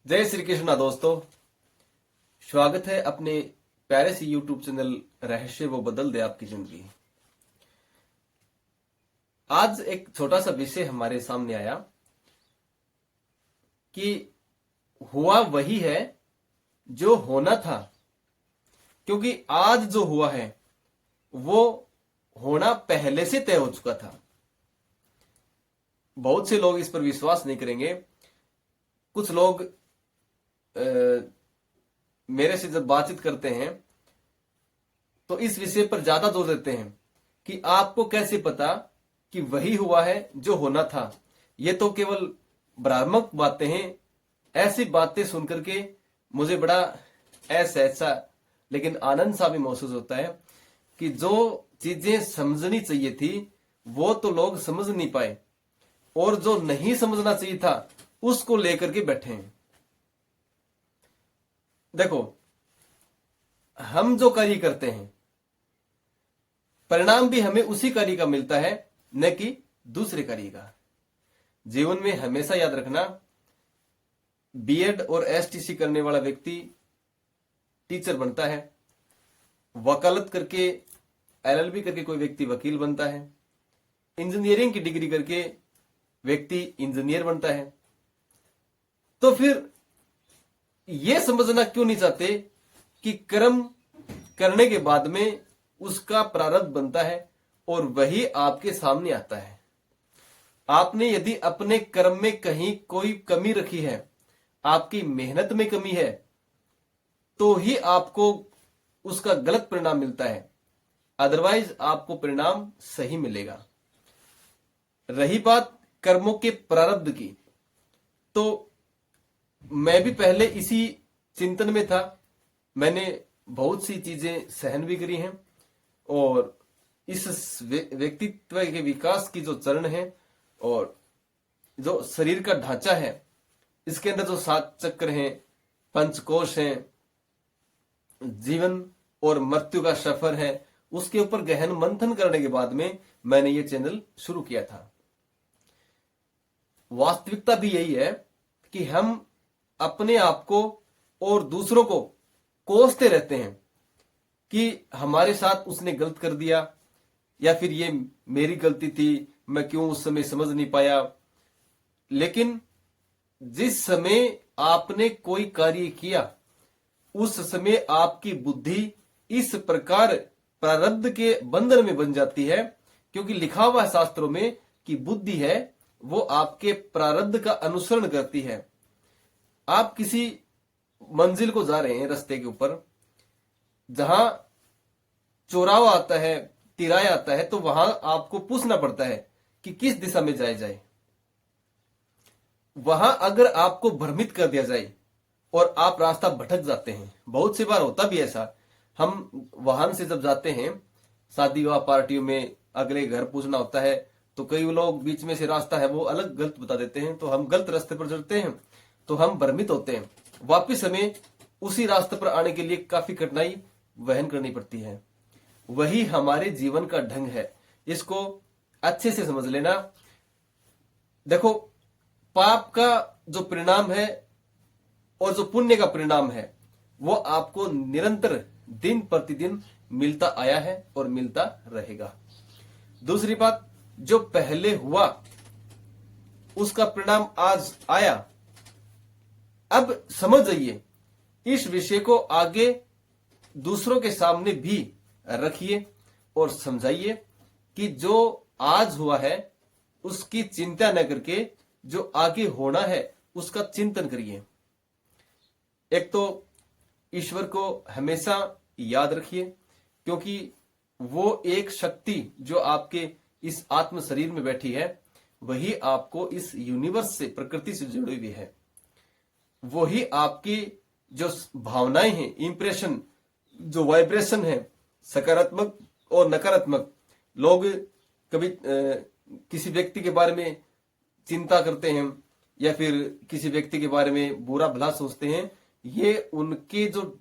जय श्री कृष्णा दोस्तों, स्वागत है अपने प्यारे से यूट्यूब चैनल रहस्य वो बदल दे आपकी जिंदगी। आज एक छोटा सा विषय हमारे सामने आया कि हुआ वही है जो होना था, क्योंकि आज जो हुआ है वो होना पहले से तय हो चुका था। बहुत से लोग इस पर विश्वास नहीं करेंगे। कुछ लोग मेरे से जब बातचीत करते हैं तो इस विषय पर ज्यादा जोर देते हैं कि आपको कैसे पता कि वही हुआ है जो होना था। ये तो केवल भ्रामक बातें हैं। ऐसी बातें सुनकर के मुझे बड़ा ऐसा लेकिन आनंद सा भी महसूस होता है कि जो चीजें समझनी चाहिए थी वो तो लोग समझ नहीं पाए, और जो नहीं समझना चाहिए था उसको लेकर के बैठे हैं। देखो, हम जो कार्य करते हैं परिणाम भी हमें उसी कार्य का मिलता है, न कि दूसरे कार्य का। जीवन में हमेशा याद रखना, बीएड और एसटीसी करने वाला व्यक्ति टीचर बनता है, वकालत करके एलएलबी करके कोई व्यक्ति वकील बनता है, इंजीनियरिंग की डिग्री करके व्यक्ति इंजीनियर बनता है। तो फिर यह समझना क्यों नहीं चाहते कि कर्म करने के बाद में उसका प्रारब्ध बनता है और वही आपके सामने आता है। आपने यदि अपने कर्म में कहीं कोई कमी रखी है, आपकी मेहनत में कमी है, तो ही आपको उसका गलत परिणाम मिलता है, अदरवाइज आपको परिणाम सही मिलेगा। रही बात कर्मों के प्रारब्ध की, तो मैं भी पहले इसी चिंतन में था। मैंने बहुत सी चीजें सहन भी करी हैं, और इस व्यक्तित्व के विकास की जो चरण है और जो शरीर का ढांचा है, इसके अंदर जो 7 चक्र हैं, पंचकोश हैं, जीवन और मृत्यु का सफर है, उसके ऊपर गहन मंथन करने के बाद में मैंने ये चैनल शुरू किया था। वास्तविकता भी यही है कि हम अपने आप को और दूसरों को कोसते रहते हैं कि हमारे साथ उसने गलत कर दिया, या फिर ये मेरी गलती थी, मैं क्यों उस समय समझ नहीं पाया। लेकिन जिस समय आपने कोई कार्य किया उस समय आपकी बुद्धि इस प्रकार प्रारब्ध के बंधन में बन जाती है, क्योंकि लिखा हुआ है शास्त्रों में कि बुद्धि है वो आपके प्रारब्ध का अनुसरण करती है। आप किसी मंजिल को जा रहे हैं रास्ते के ऊपर, जहां चौराहा आता है, तिराया आता है, तो वहां आपको पूछना पड़ता है कि किस दिशा में जाए। वहां अगर आपको भ्रमित कर दिया जाए और आप रास्ता भटक जाते हैं, बहुत सी बार होता भी ऐसा। हम वाहन से जब जाते हैं, शादी विवाह पार्टियों में अगले घर पूछना होता है, तो कई लोग बीच में से रास्ता है वो अलग गलत बता देते हैं, तो हम गलत रास्ते पर चलते हैं, तो हम भ्रमित होते हैं। वापिस हमें उसी रास्ते पर आने के लिए काफी कठिनाई वहन करनी पड़ती है। वही हमारे जीवन का ढंग है, इसको अच्छे से समझ लेना। देखो, पाप का जो परिणाम है और जो पुण्य का परिणाम है वो आपको निरंतर दिन प्रतिदिन मिलता आया है और मिलता रहेगा। दूसरी बात, जो पहले हुआ उसका परिणाम आज आया। अब समझ जाइए, इस विषय को आगे दूसरों के सामने भी रखिए और समझाइए कि जो आज हुआ है उसकी चिंता न करके जो आगे होना है उसका चिंतन करिए। एक तो ईश्वर को हमेशा याद रखिए, क्योंकि वो एक शक्ति जो आपके इस आत्म शरीर में बैठी है वही आपको इस यूनिवर्स से, प्रकृति से जुड़ी हुई है। वही आपकी जो भावनाएं हैं, इंप्रेशन, जो वाइब्रेशन है, सकारात्मक और नकारात्मक। लोग कभी किसी व्यक्ति के बारे में चिंता करते हैं या फिर किसी व्यक्ति के बारे में बुरा भला सोचते हैं, ये उनके जो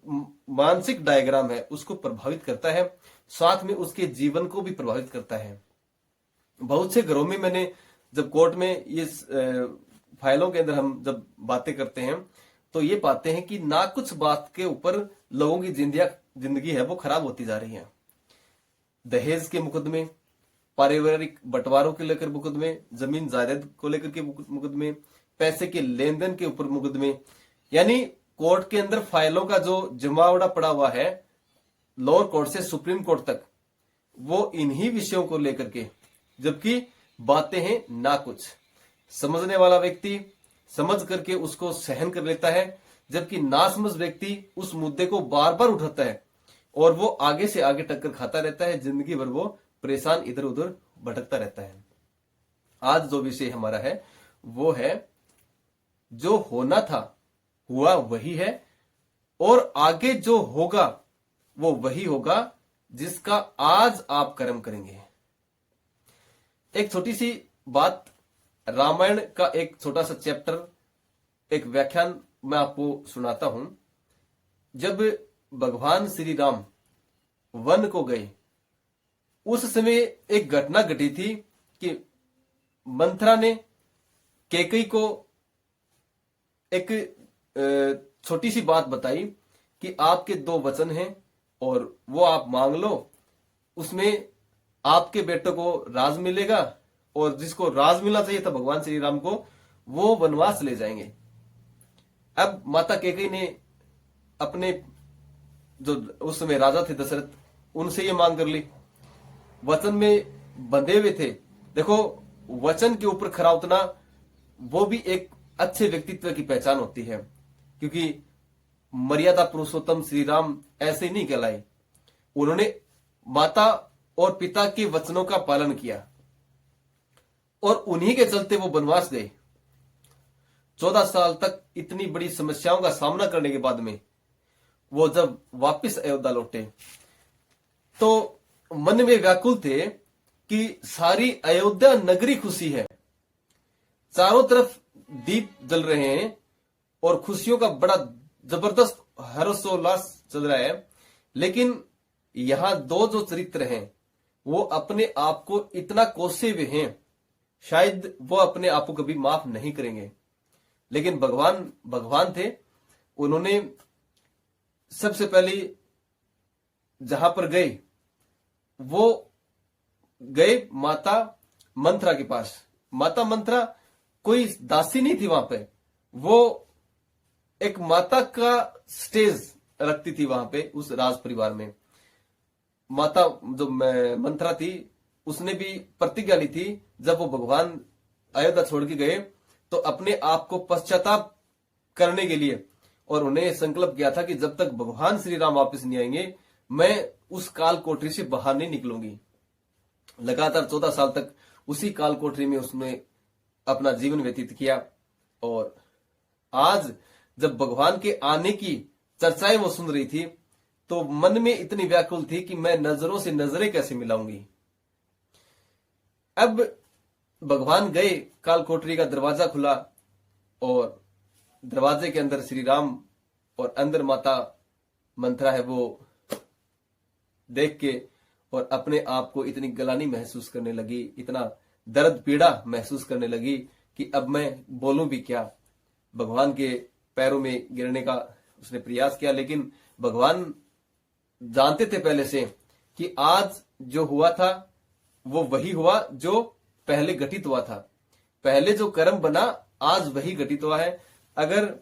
मानसिक डायग्राम है उसको प्रभावित करता है, साथ में उसके जीवन को भी प्रभावित करता है। बहुत से घरों में मैंने जब कोर्ट में ये फाइलों के अंदर हम जब बातें करते हैं तो ये पाते हैं कि ना कुछ बात के ऊपर लोगों की जिंदगी है वो खराब होती जा रही है। दहेज के मुकदमे, पारिवारिक बंटवारों के लेकर मुकदमे, जमीन जायदाद को लेकर के मुकदमे, पैसे के लेन देन के ऊपर मुकदमे, यानी कोर्ट के अंदर फाइलों का जो जमावड़ा पड़ा हुआ है लोअर कोर्ट से सुप्रीम कोर्ट तक, वो इन्हीं विषयों को लेकर के, जबकि बातें हैं ना कुछ। समझने वाला व्यक्ति समझ करके उसको सहन कर लेता है, जबकि नासमझ व्यक्ति उस मुद्दे को बार बार उठाता है और वो आगे से आगे टक्कर खाता रहता है। जिंदगी भर वो परेशान इधर उधर भटकता रहता है। आज जो विषय हमारा है वो है जो होना था हुआ वही है, और आगे जो होगा वो वही होगा जिसका आज आप कर्म करेंगे। एक छोटी सी बात, रामायण का एक छोटा सा चैप्टर, एक व्याख्यान मैं आपको सुनाता हूं। जब भगवान श्री राम वन को गए, उस समय एक घटना घटी थी कि मंथरा ने कैकेयी को एक छोटी सी बात बताई कि आपके 2 वचन हैं और वो आप मांग लो, उसमें आपके बेटे को राज मिलेगा, और जिसको राज मिलना चाहिए था भगवान श्री राम को, वो वनवास ले जाएंगे। अब माता कैकेयी ने अपने जो उस समय राजा थे दशरथ, उनसे ये मांग कर ली। वचन में बंधे हुए थे। देखो, वचन के ऊपर खरा उतना वो भी एक अच्छे व्यक्तित्व की पहचान होती है, क्योंकि मर्यादा पुरुषोत्तम श्री राम ऐसे नहीं कहलाए। उन्होंने माता और पिता के वचनों का पालन किया और उन्हीं के चलते वो वनवास गए। 14 साल तक इतनी बड़ी समस्याओं का सामना करने के बाद में वो जब वापस अयोध्या लौटे तो मन में व्याकुल थे कि सारी अयोध्या नगरी खुशी है, चारों तरफ दीप जल रहे हैं और खुशियों का बड़ा जबरदस्त हर्षोल्लास चल रहा है। लेकिन यहां 2 जो चरित्र हैं वो अपने आप को इतना कोसे हुए हैं, शायद वो अपने आप को कभी माफ नहीं करेंगे। लेकिन भगवान थे, उन्होंने सबसे पहले जहां पर गए वो गए माता मंथरा के पास। माता मंथरा कोई दासी नहीं थी वहां पे, वो एक माता का स्टेज रखती थी वहां पे उस राज परिवार में। माता जो मंथरा थी उसने भी प्रतिज्ञा ली थी, जब वो भगवान अयोध्या छोड़ के गए तो अपने आप को पश्चाताप करने के लिए, और उन्हें संकल्प किया था कि जब तक भगवान श्री राम वापस नहीं आएंगे मैं उस काल कोठरी से बाहर नहीं निकलूंगी। लगातार 14 साल तक उसी काल कोठरी में उसने अपना जीवन व्यतीत किया। और आज जब भगवान के आने की चर्चाएं वो सुन रही थी तो मन में इतनी व्याकुल थी कि मैं नजरों से नजरें कैसे मिलाऊंगी। अब भगवान गए, काल कोठरी का दरवाजा खुला और दरवाजे के अंदर श्री राम और अंदर माता मंथरा है, वो देख के और अपने आप को इतनी गलानी महसूस करने लगी, इतना दर्द पीड़ा महसूस करने लगी कि अब मैं बोलूं भी क्या। भगवान के पैरों में गिरने का उसने प्रयास किया, लेकिन भगवान जानते थे पहले से कि आज जो हुआ था वो वही हुआ जो पहले घटित हुआ था। पहले जो कर्म बना आज वही घटित हुआ है। अगर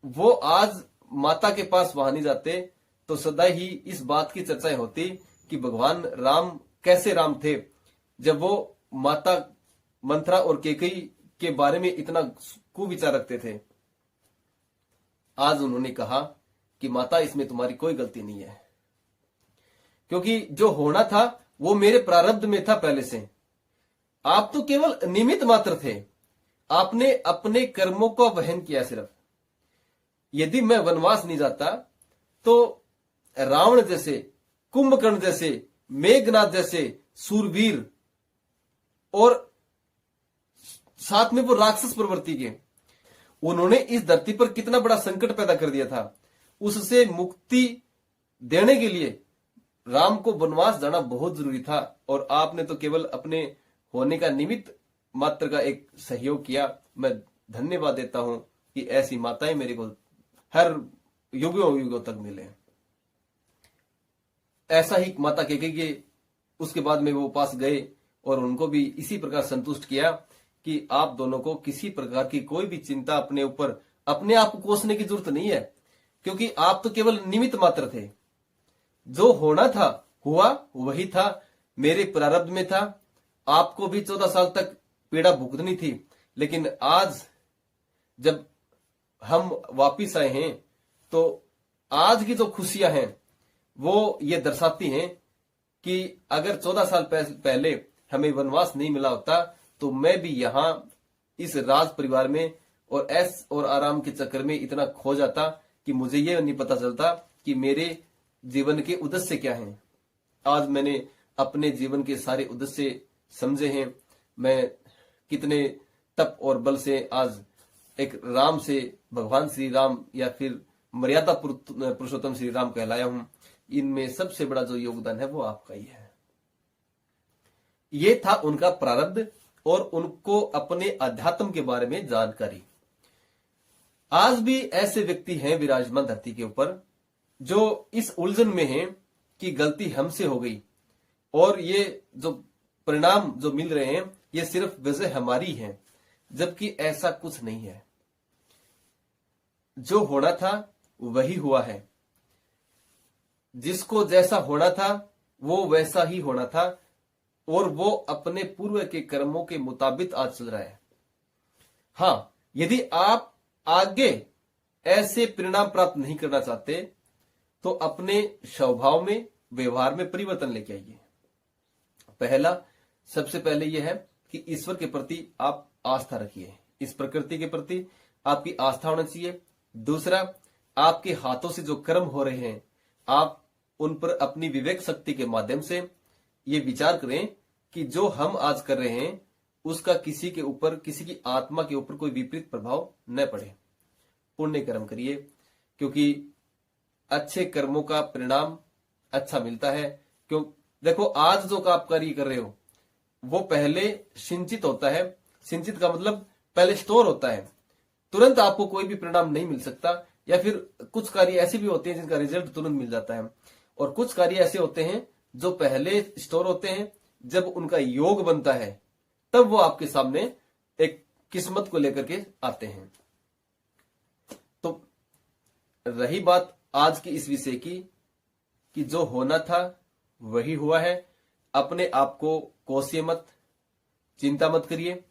वो आज माता के पास वहां नहीं जाते तो सदा ही इस बात की चर्चाएं होती कि भगवान राम कैसे राम थे, जब वो माता मंथरा और कैकेयी के बारे में इतना कुविचार रखते थे। आज उन्होंने कहा कि माता इसमें तुम्हारी कोई गलती नहीं है, क्योंकि जो होना था वो मेरे प्रारब्ध में था पहले से। आप तो केवल निमित्त मात्र थे, आपने अपने कर्मों को वहन किया सिर्फ। यदि मैं वनवास नहीं जाता तो रावण जैसे, कुंभकर्ण जैसे, मेघनाथ जैसे सूरवीर और साथ में वो राक्षस प्रवृत्ति के, उन्होंने इस धरती पर कितना बड़ा संकट पैदा कर दिया था। उससे मुक्ति देने के लिए राम को वनवास जाना बहुत जरूरी था, और आपने तो केवल अपने होने का निमित्त मात्र का एक सहयोग किया। मैं धन्यवाद देता हूं कि ऐसी माताएं मेरे को हर युगों युगों तक मिले। ऐसा ही माता के उसके बाद में वो पास गए और उनको भी इसी प्रकार संतुष्ट किया कि आप दोनों को किसी प्रकार की कोई भी चिंता अपने ऊपर, अपने आप को कोसने की जरूरत नहीं है, क्योंकि आप तो केवल निमित्त मात्र थे। जो होना था हुआ, वही था, मेरे प्रारब्ध में था। आपको भी 14 साल तक पीड़ा भुगतनी थी, लेकिन आज जब हम वापिस आए हैं तो आज की जो खुशियां हैं वो ये दर्शाती हैं कि अगर 14 साल पहले हमें वनवास नहीं मिला होता तो मैं भी यहां इस राज परिवार में और ऐश और आराम के चक्कर में इतना खो जाता कि मुझे ये नहीं पता चलता कि मेरे जीवन के उद्देश्य क्या हैं। आज मैंने अपने जीवन के सारे उद्देश्य समझे हैं। मैं कितने तप और बल से आज एक राम से भगवान श्री राम या फिर मर्यादा पुरुषोत्तम श्री राम कहलाया हूं। इनमें सबसे बड़ा जो योगदान है वो आपका ही है। ये था उनका प्रारब्ध और उनको अपने अध्यात्म के बारे में जानकारी। आज भी ऐसे व्यक्ति हैं विराजमान धरती के ऊपर जो इस उलझन में हैं कि गलती हमसे हो गई और ये जो परिणाम जो मिल रहे हैं ये सिर्फ वजह हमारी है, जबकि ऐसा कुछ नहीं है। जो होना था वही हुआ है। जिसको जैसा होना था वो वैसा ही होना था और वो अपने पूर्व के कर्मों के मुताबिक आज चल रहा है। हाँ, यदि आप आगे ऐसे परिणाम प्राप्त नहीं करना चाहते तो अपने स्वभाव में, व्यवहार में परिवर्तन लेके आइए। पहला, सबसे पहले यह है कि ईश्वर के प्रति आप आस्था रखिए, इस प्रकृति के प्रति आपकी आस्था होना चाहिए। दूसरा, आपके हाथों से जो कर्म हो रहे हैं आप उन पर अपनी विवेक शक्ति के माध्यम से ये विचार करें कि जो हम आज कर रहे हैं उसका किसी के ऊपर, किसी की आत्मा के ऊपर कोई विपरीत प्रभाव न पड़े। पुण्य कर्म करिए, क्योंकि अच्छे कर्मों का परिणाम अच्छा मिलता है। क्यों, देखो आज जो आप कार्य कर रहे हो वो पहले सिंचित होता है। सिंचित का मतलब पहले स्टोर होता है, तुरंत आपको कोई भी परिणाम नहीं मिल सकता। या फिर कुछ कार्य ऐसे भी होते हैं जिनका रिजल्ट तुरंत मिल जाता है, और कुछ कार्य ऐसे होते हैं जो पहले स्टोर होते हैं, जब उनका योग बनता है तब वो आपके सामने एक किस्मत को लेकर के आते हैं। तो रही बात आज की इस विषय की कि जो होना था वही हुआ है। अपने आप को कोसिए मत, चिंता मत करिए।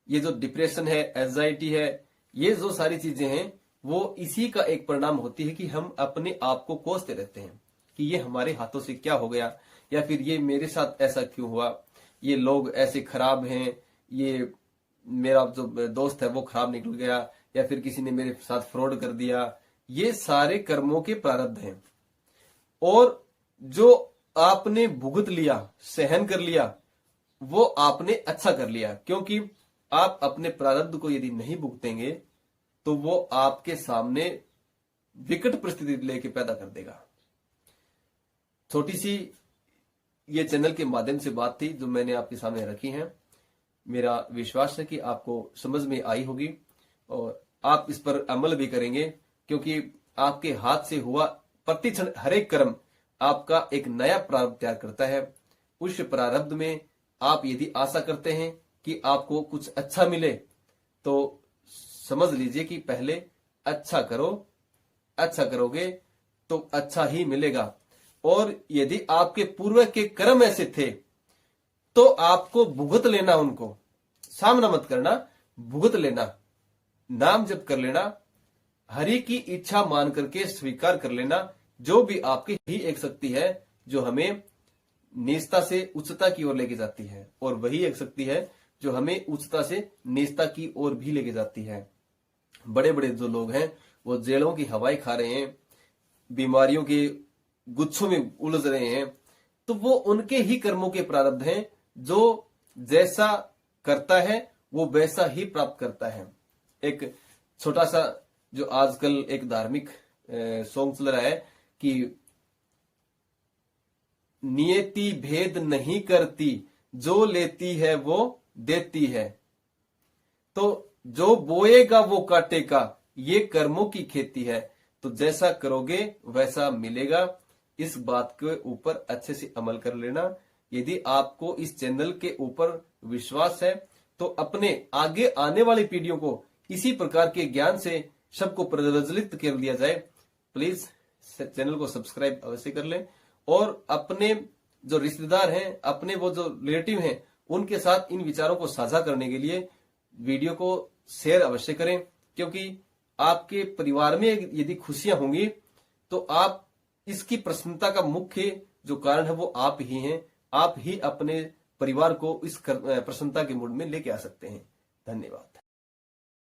ये जो डिप्रेशन है, एंजाइटी है, ये जो सारी चीजें हैं वो इसी का एक परिणाम होती है कि हम अपने आप को कोसते रहते हैं कि ये हमारे हाथों से क्या हो गया, या फिर ये मेरे साथ ऐसा क्यों हुआ, ये लोग ऐसे खराब हैं, ये मेरा जो दोस्त है वो खराब निकल गया, या फिर किसी ने मेरे साथ फ्रॉड कर दिया। ये सारे कर्मों के प्रारब्ध हैं और जो आपने भुगत लिया, सहन कर लिया, वो आपने अच्छा कर लिया। क्योंकि आप अपने प्रारब्ध को यदि नहीं भुगतेंगे तो वो आपके सामने विकट परिस्थिति लेके पैदा कर देगा। छोटी सी ये चैनल के माध्यम से बात थी जो मैंने आपके सामने रखी है। मेरा विश्वास है कि आपको समझ में आई होगी और आप इस पर अमल भी करेंगे, क्योंकि आपके हाथ से हुआ प्रतिक्षण हर एक कर्म आपका एक नया प्रारब्ध तैयार करता है। उस प्रारब्ध में आप यदि आशा करते हैं कि आपको कुछ अच्छा मिले तो समझ लीजिए कि पहले अच्छा करो, अच्छा करोगे तो अच्छा ही मिलेगा। और यदि आपके पूर्व के कर्म ऐसे थे तो आपको भुगत लेना, उनको सामना मत करना, भुगत लेना, नाम जप कर लेना, हरि की इच्छा मान करके स्वीकार कर लेना। जो भी आपकी ही एक शक्ति है जो हमें नीचता से उच्चता की ओर लेके जाती है, और वही एक शक्ति है जो हमें उच्चता से नीचता की ओर भी लेके जाती है। बड़े बड़े जो लोग हैं वो जेलों की हवाएं खा रहे हैं, बीमारियों के गुच्छों में उलझ रहे हैं, तो वो उनके ही कर्मों के प्रारब्ध हैं। जो जैसा करता है वो वैसा ही प्राप्त करता है। एक छोटा सा जो आजकल एक धार्मिक सॉन्ग चल रहा है कि नियति भेद नहीं करती, जो लेती है वो देती है। तो जो बोएगा वो काटेगा, ये कर्मों की खेती है, तो जैसा करोगे वैसा मिलेगा। इस बात के ऊपर अच्छे से अमल कर लेना। यदि आपको इस चैनल के ऊपर विश्वास है तो अपने आगे आने वाली पीढ़ियों को इसी प्रकार के ज्ञान से सबको प्रज्वलित कर दिया जाए। प्लीज चैनल को सब्सक्राइब अवश्य कर लें और अपने जो रिश्तेदार हैं, अपने वो जो रिलेटिव हैं, उनके साथ इन विचारों को साझा करने के लिए वीडियो को शेयर अवश्य करें, क्योंकि आपके परिवार में यदि खुशियां होंगी तो आप इसकी प्रसन्नता का मुख्य जो कारण है वो आप ही हैं। आप ही अपने परिवार को इस प्रसन्नता के मूड में लेके आ सकते हैं। धन्यवाद।